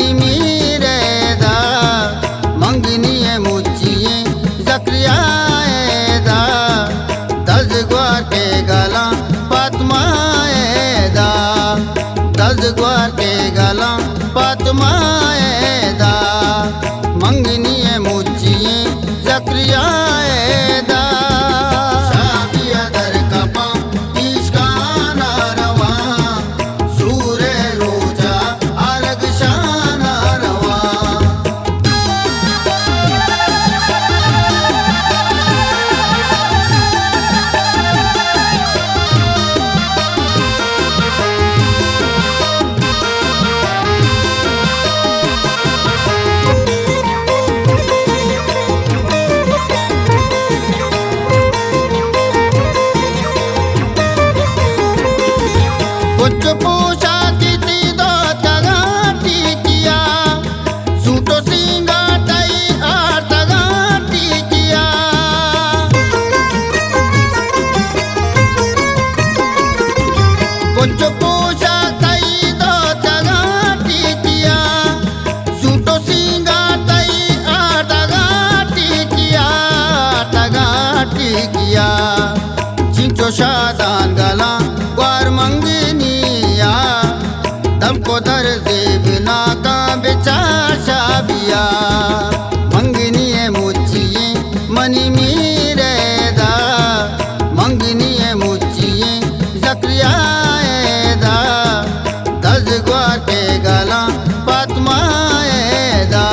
money मीरे दा मंगनी मुचिए जक्रिया दा दज ग्वार के गला फातिमा दा दज ग्वार के गला फातिमा दा मंगनी मुचिए जक्रिया दा कुछ पूछा किती दो तगाटी किया सूटो सिंगा तई आर तगाटी किया कुछ पूछा तई दो तगाटी किया सूटो सिंगा तई आर तगाटी किया चिंचो शादान गला ग्वार मंगनिया दमको दर्जे बिना का बेचार शाबिया मंगनी मुचिए मनी मीरे दा मंगनी मुचिए जक्रिया दा दज ग्वार के गला फातिमा दा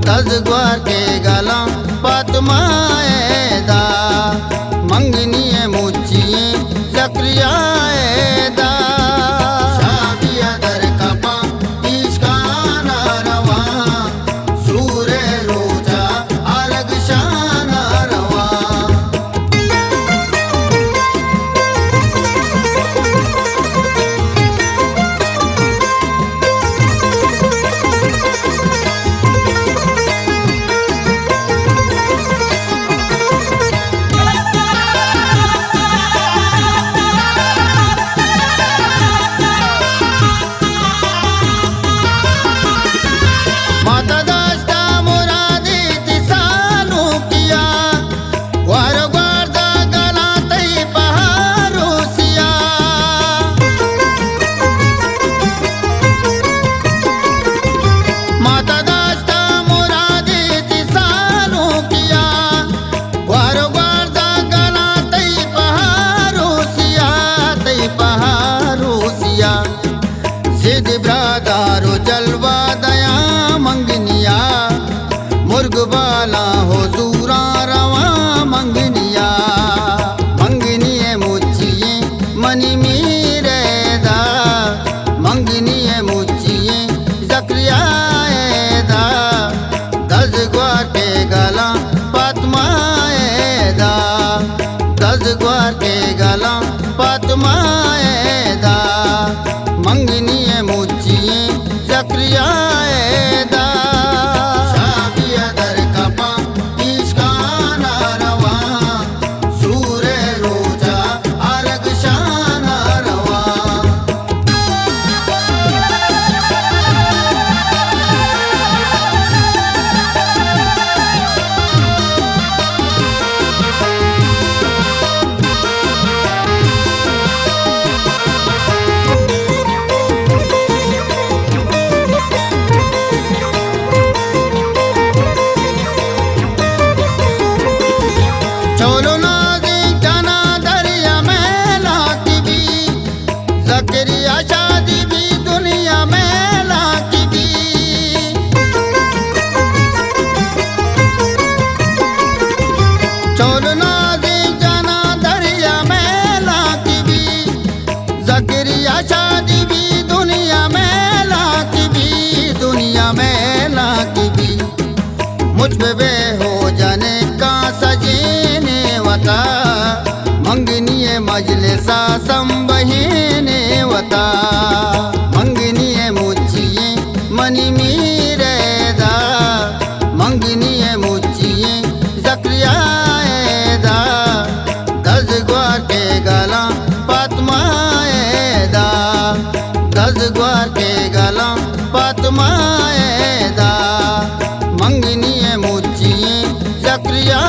दज ग्वार के गला फातिमा दा मंगनी मुचिए जक्रिया दा शादिया दर कपा इश्काना रवा सूरे रोजा अलग शाना रवा माता दास्ता मुरादी तिसानु किया ग्वार ग्वार दा गला तई पहारो सिया माता दास्ता मुरादी तिसानु किया ग्वार ग्वार दा गला तई पहारो सिया सिद्ध ब्रादारो जलवा दया मंगनिया मुर्ग बाला हो दूरा रवा मंगनिया मंगनी मुचिए मनी मीरे दा मंगनी मुचिए जक्रिया दा दज ग्वार के गला फातिमा दा दज ग्वार के गला फातिमा दा मंगनी मुचिए जक्रिया दा शादिया दर कपा इश्काना रवा सूरे रोजा अलग शाना रवा चलो नाजी जना दरिया में लाकी भी जकरिया शादी भी दुनिया में लाकी भी चलो नाजी जना दरिया में लाकी भी जकरिया शादी भी दुनिया में लाकी भी मुझ पे बे हो जाने का सजीने वता मंगनी मजलिसा संबहीने वता मंगनी मुचिए मनी मीरे दा मंगनी मुचिए जक्रिया दा दज ग्वार के गला फातिमा दा दज ग्वार के गला फातिमा ऐदा मंगनी मुचिए जकरिया